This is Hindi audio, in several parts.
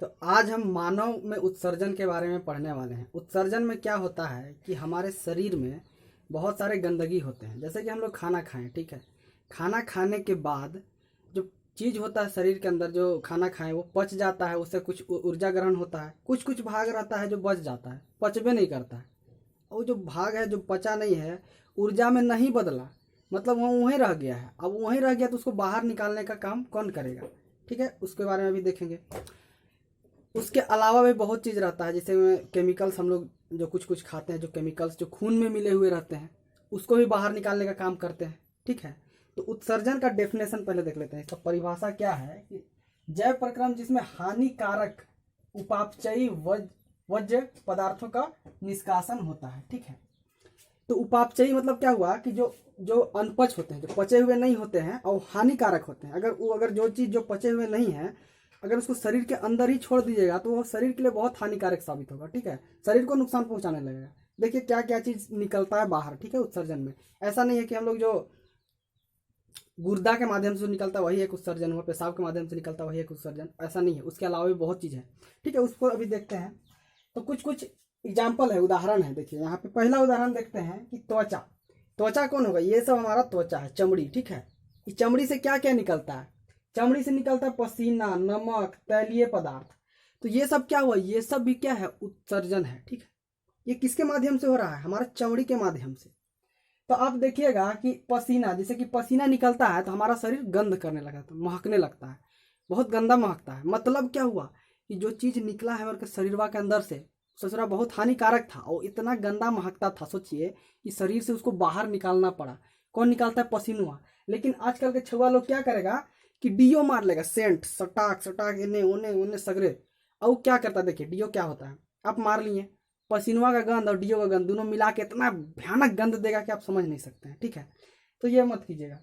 तो आज हम मानव में उत्सर्जन के बारे में पढ़ने वाले हैं। उत्सर्जन में क्या होता है कि हमारे शरीर में बहुत सारे गंदगी होते हैं। जैसे कि हम लोग खाना खाएं, ठीक है, खाना खाने के बाद जो चीज़ होता है शरीर के अंदर, जो खाना खाएं वो पच जाता है, उससे कुछ ऊर्जा ग्रहण होता है। कुछ कुछ भाग रहता है जो बच जाता है, पचबे नहीं करता है। और जो भाग है जो पचा नहीं है, ऊर्जा में नहीं बदला, मतलब वो वहीं रह गया है। अब वहीं रह गया तो उसको बाहर निकालने का काम कौन करेगा? ठीक है, उसके बारे में भी देखेंगे। उसके अलावा भी बहुत चीज़ रहता है, जैसे केमिकल्स हम लोग जो कुछ कुछ खाते हैं, जो केमिकल्स जो खून में मिले हुए रहते हैं, उसको भी बाहर निकालने का काम करते हैं। ठीक है, तो उत्सर्जन का डेफिनेशन पहले देख लेते हैं। इसका परिभाषा क्या है कि जैव प्रक्रम जिसमें हानिकारक उपापचयी वज्र पदार्थों का निष्कासन होता है। ठीक है, तो उपापचयी मतलब क्या हुआ कि जो जो अनपच होते हैं, जो पचे हुए नहीं होते हैं और हानिकारक होते हैं। अगर जो चीज़ जो पचे हुए नहीं है, अगर उसको शरीर के अंदर ही छोड़ दीजिएगा तो वो शरीर के लिए बहुत हानिकारक साबित होगा। ठीक है, शरीर को नुकसान पहुंचाने लगेगा। देखिए क्या क्या चीज़ निकलता है बाहर। ठीक है, उत्सर्जन में ऐसा नहीं है कि हम लोग जो गुर्दा के माध्यम से निकलता है वही एक उत्सर्जन हुआ, पेशाब के माध्यम से निकलता है वही एक उत्सर्जन, ऐसा नहीं है। उसके अलावा भी बहुत चीज़ है। ठीक है, उसको अभी देखते हैं। तो कुछ कुछ एग्जाम्पल है, उदाहरण है। देखिए यहाँ पे पहला उदाहरण देखते हैं कि त्वचा। त्वचा कौन होगा? ये सब हमारा त्वचा है, चमड़ी। ठीक है, इस चमड़ी से क्या क्या निकलता है? चमड़ी से निकलता है पसीना, नमक, तैलीय पदार्थ। तो ये सब क्या हुआ? ये सब भी क्या है? उत्सर्जन है। ठीक है, ये किसके माध्यम से हो रहा है? हमारा चमड़ी के माध्यम से। तो आप देखिएगा कि पसीना, जैसे कि पसीना निकलता है तो हमारा शरीर गंध करने लगता है, महकने लगता है, बहुत गंदा महकता है। मतलब क्या हुआ कि जो चीज़ निकला है हमारे शरीरवा के अंदर से, ससुरा बहुत हानिकारक था और इतना गंदा महकता था। सोचिए कि शरीर से उसको बाहर निकालना पड़ा। कौन निकालता है? पसीनुआ। लेकिन आजकल के छुआ लोग क्या करेगा कि डीओ मार लेगा, सेंट सटाक सटाक, इन्हें उन्हें उन्हें सगरे। और क्या करता है? देखिए डीओ क्या होता है, आप मार लिए, पसीनुआ का गंध और डीओ का गंध दोनों मिला के इतना भयानक गंध देगा कि आप समझ नहीं सकते हैं। ठीक है, तो ये मत कीजिएगा।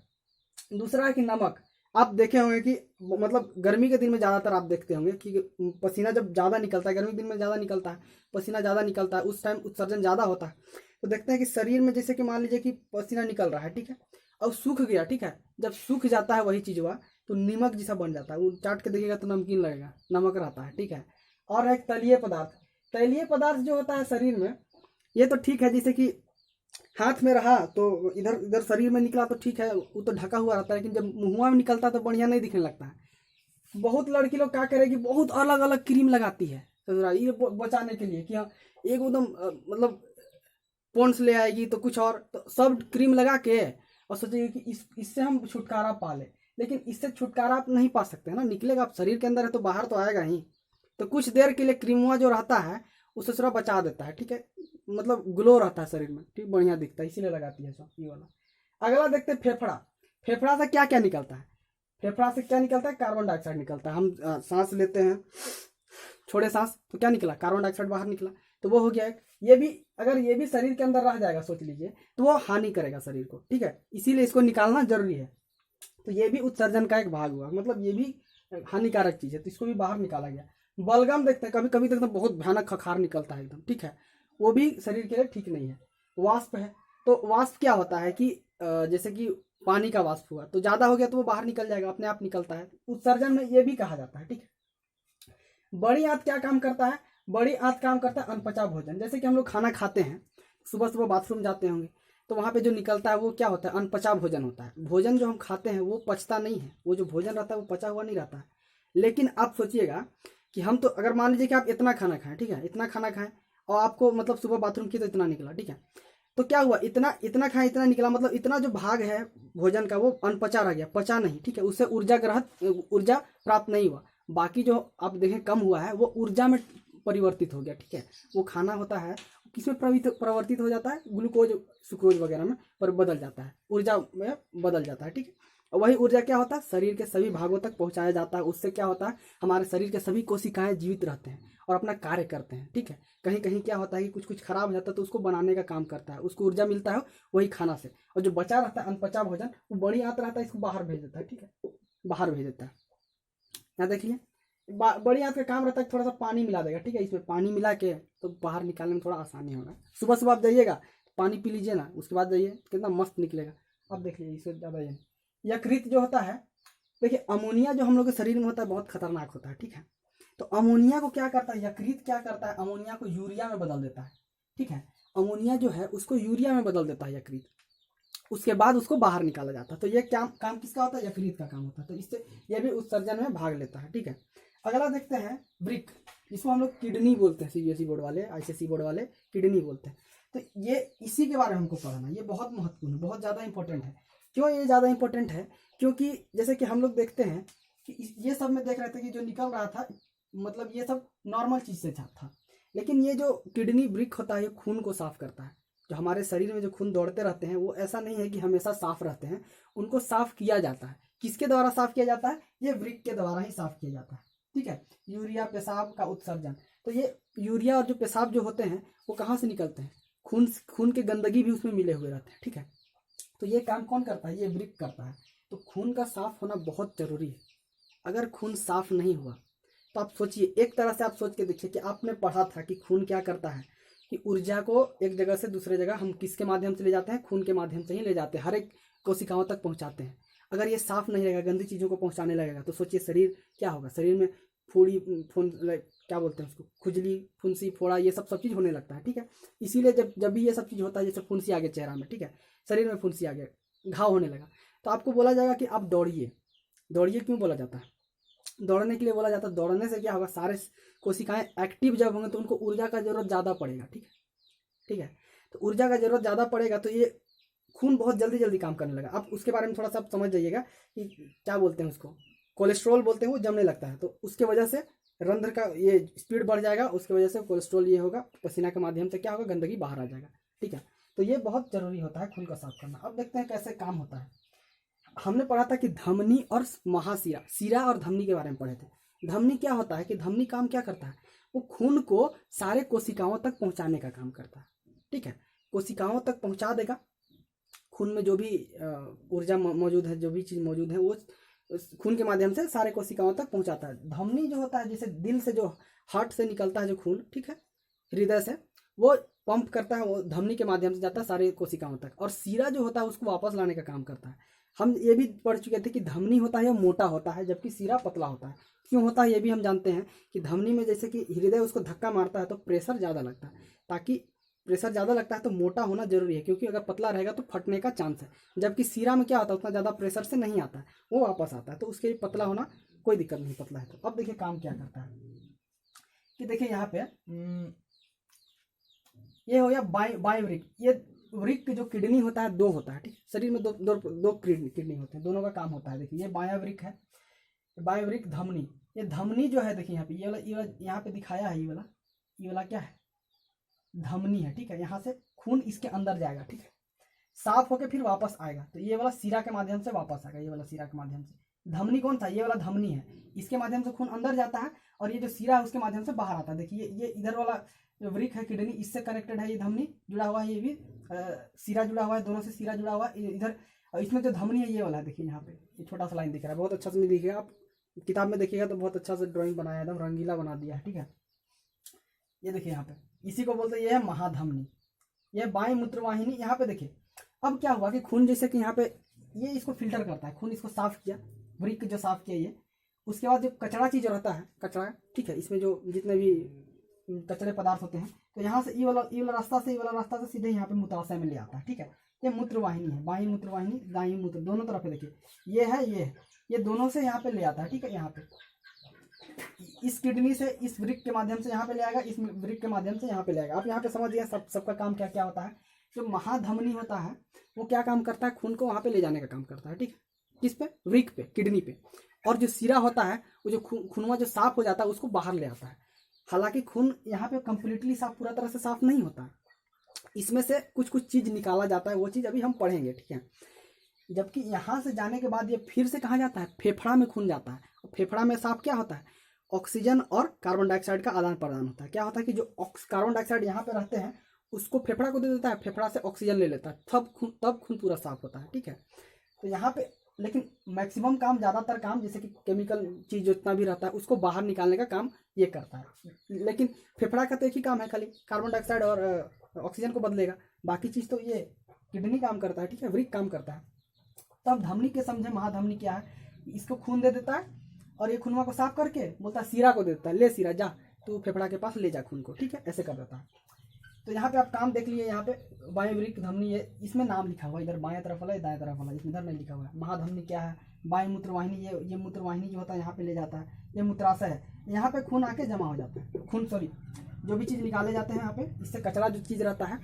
दूसरा है कि नमक। आप देखे होंगे कि मतलब गर्मी के दिन में ज़्यादातर आप देखते होंगे कि पसीना जब ज़्यादा निकलता है, गर्मी के दिन में ज़्यादा निकलता है, पसीना ज़्यादा निकलता है, उस टाइम उत्सर्जन ज़्यादा होता है। तो देखते हैं कि शरीर में जैसे कि मान लीजिए कि पसीना निकल रहा है, ठीक है, और सूख गया। ठीक है, जब सूख जाता है वही चीज़ हुआ तो नमक जैसा बन जाता है। वो चाट के देखिएगा तो नमकीन लगेगा, नमक रहता है। ठीक है, और एक तलीय पदार्थ। तैलीय पदार्थ जो होता है शरीर में, ये तो ठीक है, जैसे कि हाथ में रहा तो इधर इधर शरीर में निकला तो ठीक है, वो तो ढका हुआ रहता है। लेकिन जब मुँह में निकलता है तो बढ़िया नहीं दिखने लगता है। बहुत लड़की लोग क्या करेगी, बहुत अलग अलग क्रीम लगाती है ये बचाने के लिए कि हाँ एक एकदम मतलब पॉन्ड्स ले आएगी तो कुछ और, तो सब क्रीम लगा के और सोचेगी कि इससे हम छुटकारा पा ले। लेकिन इससे छुटकारा आप नहीं पा सकते हैं ना, निकलेगा आप शरीर के अंदर है तो बाहर तो आएगा ही। तो कुछ देर के लिए क्रीमुआ जो रहता है उससे थोड़ा बचा देता है। ठीक है, मतलब ग्लो रहता है शरीर में, ठीक, बढ़िया दिखता है, इसीलिए लगाती है सब ये वाला। अगला देखते हैं फेफड़ा। फेफड़ा से क्या क्या निकलता है? फेफड़ा से क्या निकलता है? कार्बन डाइऑक्साइड निकलता है। हम सांस लेते हैं, छोड़े सांस तो क्या निकला? कार्बन डाइऑक्साइड बाहर निकला। तो वो हो गया एक। ये भी अगर ये भी शरीर के अंदर रह जाएगा, सोच लीजिए, तो वो हानि करेगा शरीर को। ठीक है, इसीलिए इसको निकालना जरूरी है। तो ये भी उत्सर्जन का एक भाग हुआ, मतलब ये भी हानिकारक चीज है, तो इसको भी बाहर निकाला गया। बलगम देखते हैं, कभी कभी देखते हैं बहुत भयानक खखार निकलता है एकदम। ठीक है, वो भी शरीर के लिए ठीक नहीं है। वाष्प है, तो वाष्प क्या होता है कि जैसे कि पानी का वाष्प हुआ तो ज्यादा हो गया तो वो बाहर निकल जाएगा, अपने आप निकलता है। उत्सर्जन में ये भी कहा जाता है। ठीक है, बड़ी आंत क्या काम करता है? बड़ी आंत काम करता है अनपचा भोजन। जैसे कि हम लोग खाना खाते हैं, सुबह सुबह बाथरूम जाते होंगे तो वहाँ पे जो निकलता है वो क्या होता है? अनपचा भोजन होता है। भोजन जो हम खाते हैं वो पचता नहीं है, वो जो भोजन रहता है वो पचा हुआ नहीं रहता है। लेकिन आप सोचिएगा कि हम तो अगर मान लीजिए कि आप इतना खाना खाएं, ठीक है, इतना खाना खाएं और आपको मतलब सुबह बाथरूम किया तो इतना निकला। ठीक है, तो क्या हुआ? इतना इतना खाएं, इतना निकला, मतलब इतना जो भाग है भोजन का वो अनपचा रह गया, पचा नहीं। ठीक है, उससे ऊर्जा प्राप्त नहीं हुआ। बाकी जो आप देखें कम हुआ है वो ऊर्जा में परिवर्तित हो गया। ठीक है, वो खाना होता है किसमें परिवर्तित हो जाता है? ग्लूकोज सुक्रोज वगैरह में पर बदल जाता है, ऊर्जा में बदल जाता है। ठीक है, और वही ऊर्जा क्या होता है? शरीर के सभी भागों तक पहुंचाया जाता है। उससे क्या होता है? हमारे शरीर के सभी कोशिकाएं जीवित रहते हैं और अपना कार्य करते हैं। ठीक है, कहीं कहीं क्या होता है कि कुछ कुछ खराब हो जाता है तो उसको बनाने का काम करता है, उसको ऊर्जा मिलता है वही खाना से। और जो बचा रहता है अनपचा भोजन, वो बड़ी आंत रहता है, इसको बाहर भेज देता है। ठीक है, बाहर भेज देता है। यहाँ देखिए बड़ी आंत का काम रहता है थोड़ा सा पानी मिला देगा। ठीक है, इसमें पानी मिला के तो बाहर निकालने में थोड़ा आसानी होगा। सुबह सुबह आप जाइएगा, पानी पी लीजिए ना, उसके बाद जाइए, कितना मस्त निकलेगा। अब देख लीजिए, इससे ज़्यादा ये यकृत जो होता है, देखिए अमोनिया जो हम लोग के शरीर में होता है बहुत खतरनाक होता है। ठीक है, तो अमोनिया को क्या करता है, यकृत क्या करता है, अमोनिया को यूरिया में बदल देता है, ठीक है। अमोनिया जो है उसको यूरिया में बदल देता है यकृत, उसके बाद उसको बाहर निकाला जाता है। तो ये काम किसका होता है, यकृत का काम होता है। तो इससे ये भी उत्सर्जन में भाग लेता है, ठीक है। अगला देखते हैं वृक्क, जिसको हम लोग किडनी बोलते हैं, सीबीएसई बोर्ड वाले, आईसीएसई बोर्ड वाले किडनी बोलते हैं। तो ये इसी के बारे में हमको पढ़ना, ये बहुत महत्वपूर्ण है, बहुत ज़्यादा इंपॉर्टेंट है। क्यों ये ज़्यादा इंपॉर्टेंट है, क्योंकि जैसे कि हम लोग देखते हैं कि ये सब में देख रहे थे कि जो निकल रहा था, मतलब ये सब नॉर्मल चीज़ से था, लेकिन ये जो किडनी वृक्क होता है ये खून को साफ करता है। जो हमारे शरीर में जो खून दौड़ते रहते हैं वो ऐसा नहीं है कि हमेशा साफ रहते हैं, उनको साफ किया जाता है। किसके द्वारा साफ किया जाता है, ये वृक्क के द्वारा ही साफ किया जाता है, ठीक है। यूरिया, पेशाब का उत्सर्जन, तो ये यूरिया और जो पेशाब जो होते हैं वो कहाँ से निकलते हैं, खून के गंदगी भी उसमें मिले हुए रहते हैं, ठीक है। तो ये काम कौन करता है, ये वृक्क करता है। तो खून का साफ होना बहुत जरूरी है। अगर खून साफ नहीं हुआ तो आप सोचिए, एक तरह से आप सोच के देखिए कि आपने पढ़ा था कि खून क्या करता है, कि ऊर्जा को एक जगह से दूसरे जगह हम किसके माध्यम से ले जाते हैं, खून के माध्यम से ही ले जाते हैं, हर एक कोशिकाओं तक पहुंचाते हैं। अगर ये साफ नहीं रहेगा, गंदी चीज़ों को पहुंचाने लगेगा, तो सोचिए शरीर क्या होगा, शरीर में क्या बोलते हैं उसको, खुजली, फुंसी, फोड़ा, ये सब चीज़ होने लगता है, ठीक है। इसीलिए जब भी ये सब चीज़ होता है, जैसे फुंसी आ गया चेहरा में, ठीक है, शरीर में फुंसी आ गया, घाव होने लगा, तो आपको बोला जाएगा कि आप दौड़िए। दौड़िए क्यों बोला जाता है, दौड़ने के लिए बोला जाता है। दौड़ने से क्या होगा, सारे कोशिकाएं एक्टिव जब होंगे तो उनको ऊर्जा का जरूरत ज़्यादा पड़ेगा, ठीक है, ठीक है। तो ऊर्जा का जरूरत ज़्यादा पड़ेगा तो ये खून बहुत जल्दी जल्दी काम करने लगा। अब उसके बारे में थोड़ा सा आप समझ जाइएगा कि क्या बोलते हैं उसको, कोलेस्ट्रॉल बोलते हैं, वो जमने लगता है, तो उसके वजह से रंध्र का ये स्पीड बढ़ जाएगा, उसके वजह से कोलेस्ट्रॉल ये होगा, पसीना के माध्यम से क्या होगा, गंदगी बाहर आ जाएगा, ठीक है। तो ये बहुत जरूरी होता है खून का साफ करना। अब देखते हैं कैसे काम होता है। हमने पढ़ा था कि धमनी और महाशिरा, शिरा और धमनी के बारे में पढ़े थे। धमनी क्या होता है कि धमनी काम क्या करता है, वो खून को सारे कोशिकाओं तक पहुंचाने का काम करता है, ठीक है। कोशिकाओं तक पहुंचा देगा, खून में जो भी ऊर्जा मौजूद है, जो भी चीज़ मौजूद है, वो खून के माध्यम से सारे कोशिकाओं तक पहुंचाता है। धमनी जो होता है, जैसे दिल से, जो हार्ट से निकलता है जो खून, ठीक है, हृदय से, वो पंप करता है, वो धमनी के माध्यम से जाता है सारे कोशिकाओं तक। और शिरा जो होता है उसको वापस लाने का काम करता है। हम ये भी पढ़ चुके थे कि धमनी होता है मोटा होता है, जबकि शिरा पतला होता है। क्यों होता है ये भी हम जानते हैं कि धमनी में जैसे कि हृदय उसको धक्का मारता है तो प्रेशर ज़्यादा लगता है, ताकि प्रेशर ज़्यादा लगता है तो मोटा होना जरूरी है, क्योंकि अगर पतला रहेगा तो फटने का चांस है। जबकि शिरा में क्या होता है, उतना ज़्यादा प्रेशर से नहीं आता है, वो वापस आता है, तो उसके लिए पतला होना कोई दिक्कत नहीं, पतला है तो। अब देखिए काम क्या करता है कि देखिए यहाँ पे ये हो गया बाएं वृक्क। ये वृक्क जो किडनी होता है दो होता है, ठीक। शरीर में दो किडनी होते हैं, दोनों का काम होता है। देखिए ये बायां वृक्क है, बाएं वृक्क धमनी। ये धमनी जो है देखिए यहाँ पे, ये वाला यहाँ पे दिखाया है, ये वाला क्या है, धमनी है, ठीक है। यहाँ से खून इसके अंदर जाएगा, ठीक है, साफ होके फिर वापस आएगा, तो ये वाला शिरा के माध्यम से वापस आएगा, ये वाला शिरा के माध्यम से। धमनी कौन था, ये वाला धमनी है, इसके माध्यम से खून अंदर जाता है, और ये जो शिरा है उसके माध्यम से बाहर आता है। देखिए ये इधर वाला जो वृक्क है किडनी, इससे कनेक्टेड है, ये धमनी जुड़ा हुआ है, ये भी शिरा जुड़ा हुआ है, दोनों से शिरा जुड़ा हुआ है इधर। और इसमें जो धमनी है ये वाला देखिए, यहाँ पे ये छोटा सा लाइन दिख रहा है, बहुत अच्छा से नहीं दिखेगा, आप किताब में देखिएगा तो बहुत अच्छा से ड्राइंग बनाया, एकदम रंगीला बना दिया है, ठीक है। ये देखिए यहाँ पे, इसी को बोलते हैं, ये है महाधमनी, ये बाएं मूत्रवाहिनी। यहाँ पे देखिए अब क्या हुआ कि खून जैसे कि यहाँ पे ये इसको फिल्टर करता है, खून इसको साफ किया, वृक्क जो साफ किया ये, उसके बाद जो कचरा चीज रहता है, कचरा, ठीक है, इसमें जो जितने भी कचरे पदार्थ होते हैं, तो यहाँ से ये वाला रास्ता से सीधे यहाँ पे मूत्राशय में ले आता है, ठीक है। ये मूत्रवाहिनी है, बाईं मूत्रवाहिनी, दाईं मूत्र, दोनों तरफ है, देखिए ये है, ये दोनों से यहाँ पे ले आता है, ठीक है। यहाँ पे इस किडनी से इस वृक्क के माध्यम से यहाँ पे ले आएगा, इस वृक्क के माध्यम से यहाँ पे ले आएगा। आप यहाँ पे समझिए सबका काम क्या क्या होता है। जो महाधमनी होता है वो क्या काम करता है, खून को वहाँ पे ले जाने का काम करता है, ठीक है, किस पे, वृक्क पे, किडनी पे। और जो शिरा होता है वो जो खूनवा जो साफ हो जाता है उसको बाहर ले आता है। हालांकि खून यहाँ पे कंप्लीटली साफ, पूरा तरह से साफ नहीं होता है, इसमें से कुछ कुछ चीज निकाला जाता है, वो चीज अभी हम पढ़ेंगे, ठीक है। जबकि यहाँ से जाने के बाद ये फिर से कहाँ जाता है, फेफड़ा में खून जाता है। और फेफड़ा में साफ क्या होता है, ऑक्सीजन और कार्बन डाइऑक्साइड का आदान प्रदान होता है। क्या होता है कि जो कार्बन डाइऑक्साइड यहाँ पे रहते हैं उसको फेफड़ा को दे देता है, फेफड़ा से ऑक्सीजन ले लेता है, तब खून पूरा साफ होता है, ठीक है। तो यहाँ पे लेकिन मैक्सिमम काम, ज़्यादातर काम, जैसे कि केमिकल चीज़ जितना भी रहता है उसको बाहर निकालने का काम ये करता है। लेकिन फेफड़ा का तो एक ही काम है, खाली कार्बन डाइऑक्साइड और ऑक्सीजन को बदलेगा, बाकी चीज़ तो ये किडनी काम करता है, ठीक है, वृक्क काम करता है। तो अब धमनी के समझे, महाधमनी क्या है, इसको खून दे देता है और ये खूनवा को साफ करके बोलता है सीरा को दे देता है, ले सीरा जा तू फेफड़ा के पास ले जा खून को, ठीक है, ऐसे कर देता है। तो यहाँ पे आप काम देख लिए, यहाँ पे वायुवृक्क धमनी, ये इसमें नाम लिखा हुआ है, इधर बाएं तरफ वाला है दाएं तरफ वाला, इसमें इधर नहीं लिखा हुआ है। महाधमनी क्या है, बाएं मूत्रवाहिनी, ये मूत्रवाहिनी जो होता है यहाँ पे ले जाता है, ये मूत्राशय है, यहाँ पे खून आके जमा हो जाता है, खून सॉरी जो भी चीज़ निकाले जाते हैं यहाँ पे, इससे कचरा जो चीज़ रहता है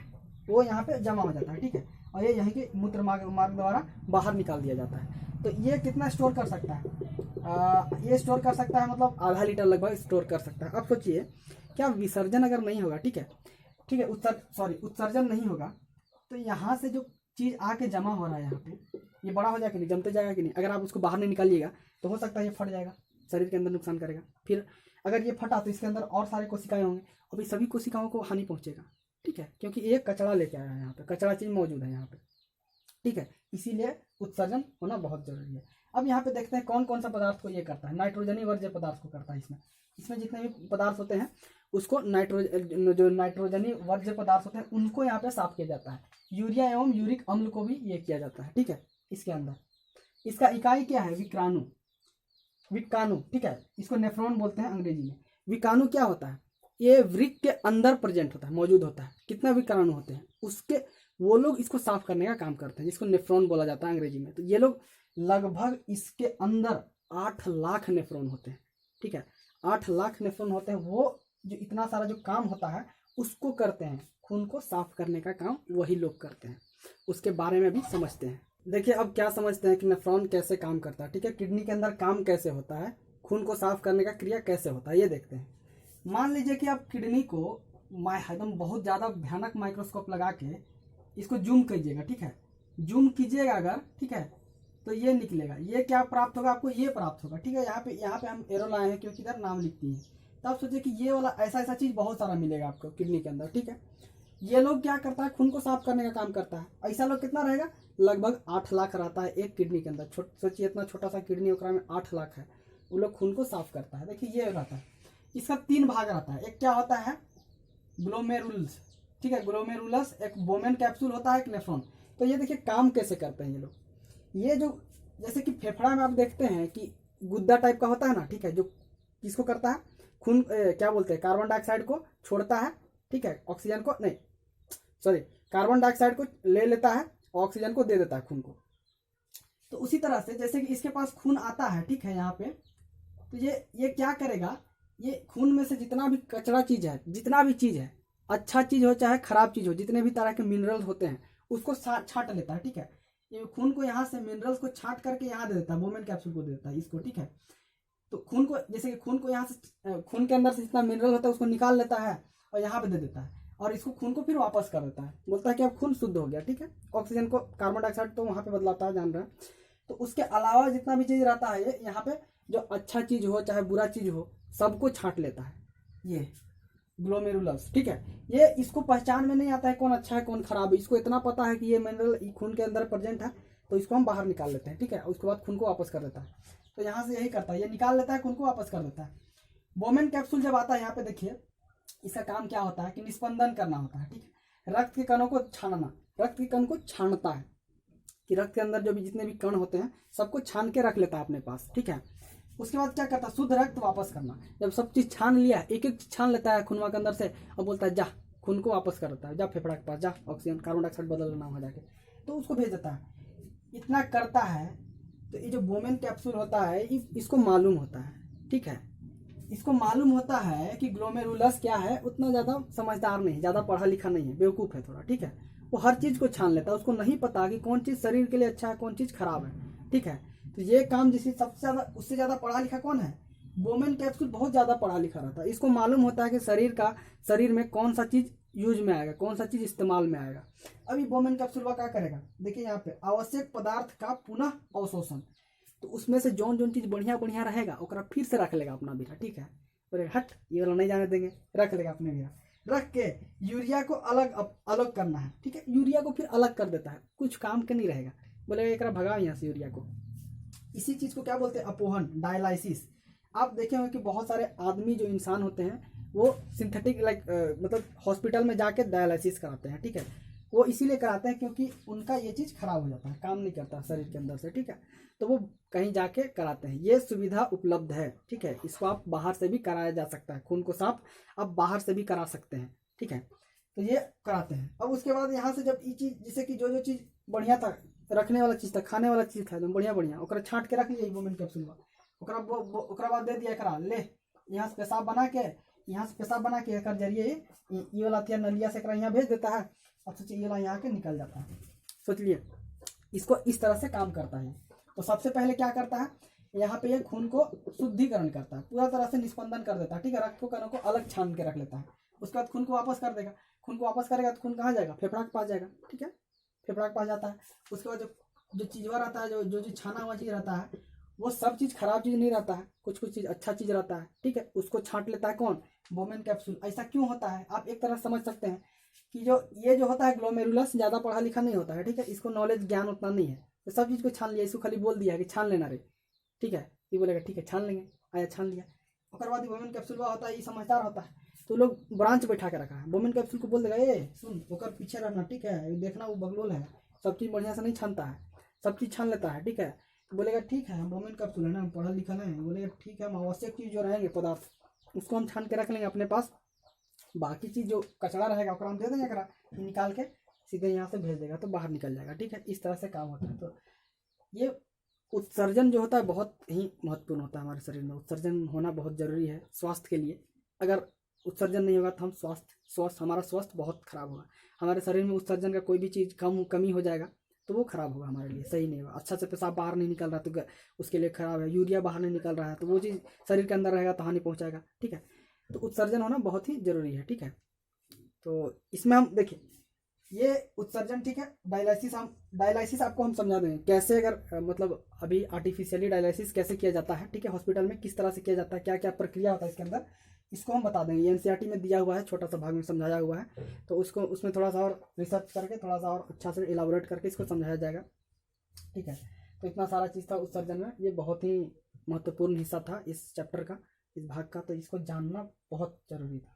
वो यहाँ पे जमा हो जाता है, ठीक है, और ये यहीं के मूत्र मार्ग द्वारा बाहर निकाल दिया जाता है। तो ये कितना स्टोर कर सकता है, ये स्टोर कर सकता है मतलब आधा लीटर लगभग स्टोर कर सकता है। अब सोचिए क्या विसर्जन अगर नहीं होगा, ठीक है, उत्सर्जन नहीं होगा, तो यहाँ से जो चीज़ आके जमा हो रहा है यहाँ पे, ये बड़ा हो जाएगा कि नहीं, जमते जाएगा कि नहीं। अगर आप उसको बाहर नहीं निकालिएगा तो हो सकता है ये फट जाएगा, शरीर के अंदर नुकसान करेगा। फिर अगर ये फटा तो इसके अंदर और सारे कोशिकाएं होंगे और भी सभी कोशिकाओं को हानि पहुंचेगा, ठीक है, क्योंकि एक कचरा लेके आया है यहाँ पे, कचरा चीज़ मौजूद है यहाँ पे, ठीक है, इसीलिए उत्सर्जन होना बहुत जरूरी है। अब यहाँ पे देखते हैं कौन कौन सा पदार्थ को ये करता है, नाइट्रोजनी वर्ज्य पदार्थ को करता है। इसमें जितने भी पदार्थ होते हैं उसको जो नाइट्रोजनी वर्ज्य पदार्थ होते हैं उनको यहाँ पे साफ किया जाता है। यूरिया एवं यूरिक अम्ल को भी ये किया जाता है, ठीक है। इसके अंदर इसका इकाई क्या है, विकाणु, ठीक है, इसको नेफ्रॉन बोलते हैं अंग्रेजी में। विकाणु क्या होता है, ये वृक्क के अंदर प्रेजेंट होता है, मौजूद होता है। कितना विकाणु होते हैं उसके, वो लोग इसको साफ करने का काम करते हैं, जिसको नेफ्रॉन बोला जाता है अंग्रेजी में। तो ये लोग लगभग इसके अंदर 8 लाख नेफ्रॉन होते हैं, ठीक है, 8 लाख नेफ्रॉन होते हैं। वो जो इतना सारा जो काम होता है उसको करते हैं, खून को साफ करने का काम वही लोग करते हैं, उसके बारे में भी समझते हैं। देखिए अब क्या समझते हैं कि नेफ्रॉन कैसे काम करता है, ठीक है, किडनी के अंदर काम कैसे होता है, खून को साफ करने का क्रिया कैसे होता है, ये देखते हैं। मान लीजिए कि आप किडनी को एकदम बहुत ज़्यादा भयानक माइक्रोस्कोप लगा के इसको जूम कीजिएगा, ठीक है, जूम कीजिएगा अगर, ठीक है, तो ये निकलेगा। ये क्या प्राप्त होगा आपको, ये प्राप्त होगा, ठीक है। यहाँ पे हम एरो लाए हैं क्योंकि इधर नाम लिखती है। तो आप सोचिए कि ये वाला ऐसा चीज़ बहुत सारा मिलेगा आपको किडनी के अंदर, ठीक है। ये लोग क्या करता है, खून को साफ करने का काम करता है। ऐसा लोग कितना रहेगा, लगभग 8 लाख रहता है एक किडनी के अंदर। सोचिए इतना छोटा सा किडनी ओकरा में 8 लाख है, वो लोग खून को साफ करता है। देखिए ये रहता है, इसका 3 भाग रहता है। एक क्या होता है, ग्लोमेरुलस, ठीक है, ग्लोमेरुलस, एक बोमेन कैप्सूल होता है, एक नेफ्रॉन। तो ये देखिए काम कैसे करते हैं ये लोग। ये जो जैसे कि फेफड़ा में आप देखते हैं कि गुद्दा टाइप का होता है ना, ठीक है, जो किसको करता है, खून क्या बोलते हैं, कार्बन डाइऑक्साइड को छोड़ता है, ठीक है, ऑक्सीजन को नहीं, सॉरी, कार्बन डाइऑक्साइड को ले लेता है, ऑक्सीजन को दे देता है खून को। तो उसी तरह से जैसे कि इसके पास खून आता है, ठीक है, यहाँ पे, तो ये क्या करेगा, ये खून में से जितना भी कचरा चीज है, जितना भी चीज है, अच्छा चीज हो चाहे खराब चीज हो, जितने भी तरह के मिनरल्स होते हैं उसको छांट लेता है, ठीक है। ये खून को यहाँ से मिनरल्स को छांट करके यहाँ दे देता है, बोमेन कैप्सूल को दे देता है इसको, ठीक है। तो खून को, जैसे कि खून को यहाँ से, खून के अंदर से जितना मिनरल होता है उसको निकाल लेता है और यहाँ पे दे देता है, और इसको खून को फिर वापस कर देता है, बोलता है कि अब खून शुद्ध हो गया, ठीक है। ऑक्सीजन को, कार्बन डाइऑक्साइड तो वहाँ पे बदलाता है, जान रहे हैं। तो उसके अलावा जितना भी चीज़ रहता है ये यहाँ पे, जो अच्छा चीज़ हो चाहे बुरा चीज़ हो, सबको छांट लेता है ये ग्लोमेरुलस, ठीक है। ये इसको पहचान में नहीं आता है कौन अच्छा है कौन खराब है, इसको इतना पता है कि ये मिनरल खून के अंदर प्रेजेंट है, तो इसको हम बाहर निकाल लेते हैं, ठीक है। उसके बाद खून को वापस कर देता है। तो यहाँ से यही करता है, ये निकाल लेता है, खून को वापस कर देता है। बोमेन कैप्सूल जब आता है यहाँ पे देखिए, इसका काम क्या होता है कि निस्पंदन करना होता है, ठीक है, रक्त के कणों को छानना, रक्त के कण को छानता है, कि रक्त के अंदर जो भी जितने भी कण होते हैं सबको छान के रख लेता है अपने पास, ठीक है। उसके बाद क्या करता है, शुद्ध रक्त वापस करना। जब सब चीज छान लिया, एक एक छान लेता है खूनवा के अंदर से, और बोलता है जा खून को वापस कर देता है, जा फेफड़ा के पास जा, ऑक्सीजन कार्बन डाइऑक्साइड बदल लेना हो जाके, तो उसको भेज देता है। इतना करता है तो ये जो बोमेन कैप्सूल होता है इसको मालूम होता है, ठीक है, इसको मालूम होता है कि ग्लोमेरुलस क्या है, उतना ज़्यादा समझदार नहीं, ज़्यादा पढ़ा लिखा नहीं है, बेवकूफ़ है थोड़ा, ठीक है। वो हर चीज़ को छान लेता है, उसको नहीं पता कि कौन चीज़ शरीर के लिए अच्छा है कौन चीज़ खराब है, ठीक है। तो ये काम जिससे सबसे ज़्यादा, उससे ज़्यादा पढ़ा लिखा कौन है, बोमेन कैप्सूल बहुत ज़्यादा पढ़ा लिखा रहता है। इसको मालूम होता है कि शरीर में कौन सा चीज़ यूज में आएगा, कौन सा चीज़ इस्तेमाल में आएगा। अभी बोमेन कैप्सूल क्या करेगा, देखिए यहाँ पे आवश्यक पदार्थ का पुनः अवशोषण, तो उसमें से जौन जौन चीज़ बढ़िया बढ़िया रहेगा ओकरा फिर से रख लेगा अपना बीरा, ठीक है, बोले हट ये वाला नहीं जाने देंगे, रख लेगा अपने बीरा, रख के यूरिया को अलग करना है, ठीक है, यूरिया को फिर अलग कर देता है, कुछ काम के नहीं रहेगा, बोले एक भगाओ यहाँ से यूरिया को। इसी चीज़ को क्या बोलते हैं, अपोहन, डायलाइसिस। आप देखे होंगे कि बहुत सारे आदमी जो इंसान होते हैं वो सिंथेटिक मतलब हॉस्पिटल में जाके डायलाइसिस कराते हैं, ठीक है। वो इसीलिए कराते हैं क्योंकि उनका ये चीज़ खराब हो जाता है, काम नहीं करता शरीर के अंदर से, ठीक है। तो वो कहीं जाके कराते हैं, ये सुविधा उपलब्ध है, ठीक है। इसको आप बाहर से भी कराया जा सकता है, खून को साफ आप बाहर से भी करा सकते हैं, ठीक है। तो ये कराते हैं। अब उसके बाद यहाँ से जब ये चीज़, जैसे कि जो जो चीज़ बढ़िया था, रखने वाला चीज़ था, खाने वाला चीज़ था एकदम बढ़िया बढ़िया, ओकरा छाँट के रख लिया वुमेन कैप्सूल में, ओकरा बाद दे दिया करा, ले यहाँ से पेशाब बना के, यहाँ से पेशाब बना के एकर जरिए ये वाला थिया नलिया से एकरा यहाँ भेज देता है, अब सोचिए ये वाला यहाँ के निकल जाता है। सोच लिए इसको इस तरह से काम करता है। तो सबसे पहले क्या करता है, यहाँ पे ये खून को शुद्धिकरण करता है, पूरा तरह से निस्पंदन कर देता है, ठीक है। रक्त को कणों को अलग छान के रख लेता है, उसके बाद खून को वापस कर देगा। खून को वापस करेगा तो खून कहाँ जाएगा, फेफड़ा के पास जाएगा, ठीक है। फेफड़ा के पास जाता है। उसके बाद जो चीज़वा रहता है, जो जो चीज़ छाना हुआ चीज़ रहता है, वो सब चीज़ खराब चीज़ नहीं रहता है, कुछ कुछ चीज़ अच्छा चीज़ रहता है, ठीक है। उसको छांट लेता है कौन, वुमेन कैप्सूल। ऐसा क्यों होता है, आप एक तरह समझ सकते हैं कि जो ये जो होता है ग्लोमेरुलस ज़्यादा पढ़ा लिखा नहीं होता है, ठीक है। इसको नॉलेज ज्ञान उतना नहीं है, तो सब चीज़ को छान लिया, इसको खाली बोल दिया कि छान लेना रे, ठीक है। ये बोलेगा ठीक है छान लेंगे, आया छान लिया। उसके बाद वुमेन कैप्सूल होता है, ये समझदार होता है, तो लोग ब्रांच बैठा के रखा है, वुमेन कैप्सूल को बोल देगा ए सुन ओकर पीछे रहना, ठीक है, ये देखना वो बगलोल है, सब चीज़ बढ़िया से नहीं छानता है, सब चीज़ छान लेता है, ठीक है। तो बोलेगा ठीक है, हम वुमेन कैप्सूल है ना, हम पढ़ा लिखा है, बोलेगा ठीक है, हम आवश्यक चीज़ जो रहेंगे पदार्थ उसको हम छान के रख लेंगे अपने पास, बाकी चीज़ जो कचरा रहेगा उसको हम दे देंगे करा, निकाल के सीधे यहाँ से भेज देगा तो बाहर निकल जाएगा, ठीक है। इस तरह से काम होता है। तो ये उत्सर्जन जो होता है बहुत ही महत्वपूर्ण होता है हमारे शरीर में, उत्सर्जन होना बहुत ज़रूरी है स्वास्थ्य के लिए। अगर उत्सर्जन नहीं होगा तो हम हमारा स्वास्थ्य बहुत खराब होगा। हमारे शरीर में उत्सर्जन का कोई भी चीज़ कमी हो जाएगा तो वो खराब होगा, हमारे लिए सही नहीं होगा। अच्छा से पेशाब बाहर नहीं निकल रहा तो उसके लिए खराब है, यूरिया बाहर नहीं निकल रहा है तो वो चीज़ शरीर के अंदर रहेगा तो हानि पहुँचाएगा, ठीक है। तो उत्सर्जन होना बहुत ही ज़रूरी है, ठीक है। तो इसमें हम देखिए ये उत्सर्जन, ठीक है। डायलिसिस आपको हम समझा देंगे कैसे, अगर मतलब अभी आर्टिफिशियली डायलिसिस कैसे किया जाता है, ठीक है। हॉस्पिटल में किस तरह से किया जाता है, क्या क्या प्रक्रिया होता है इसके अंदर, इसको हम बता देंगे। एनसीईआरटी में दिया हुआ है, छोटा सा भाग में समझाया हुआ है, तो उसको उसमें थोड़ा सा और रिसर्च करके थोड़ा सा और अच्छा से इलाबोरेट करके इसको समझाया जाएगा, ठीक है। तो इतना सारा चीज़ था उत्सर्जन में, ये बहुत ही महत्वपूर्ण हिस्सा था इस चैप्टर का, इस भाग का, तो इसको जानना बहुत जरूरी था।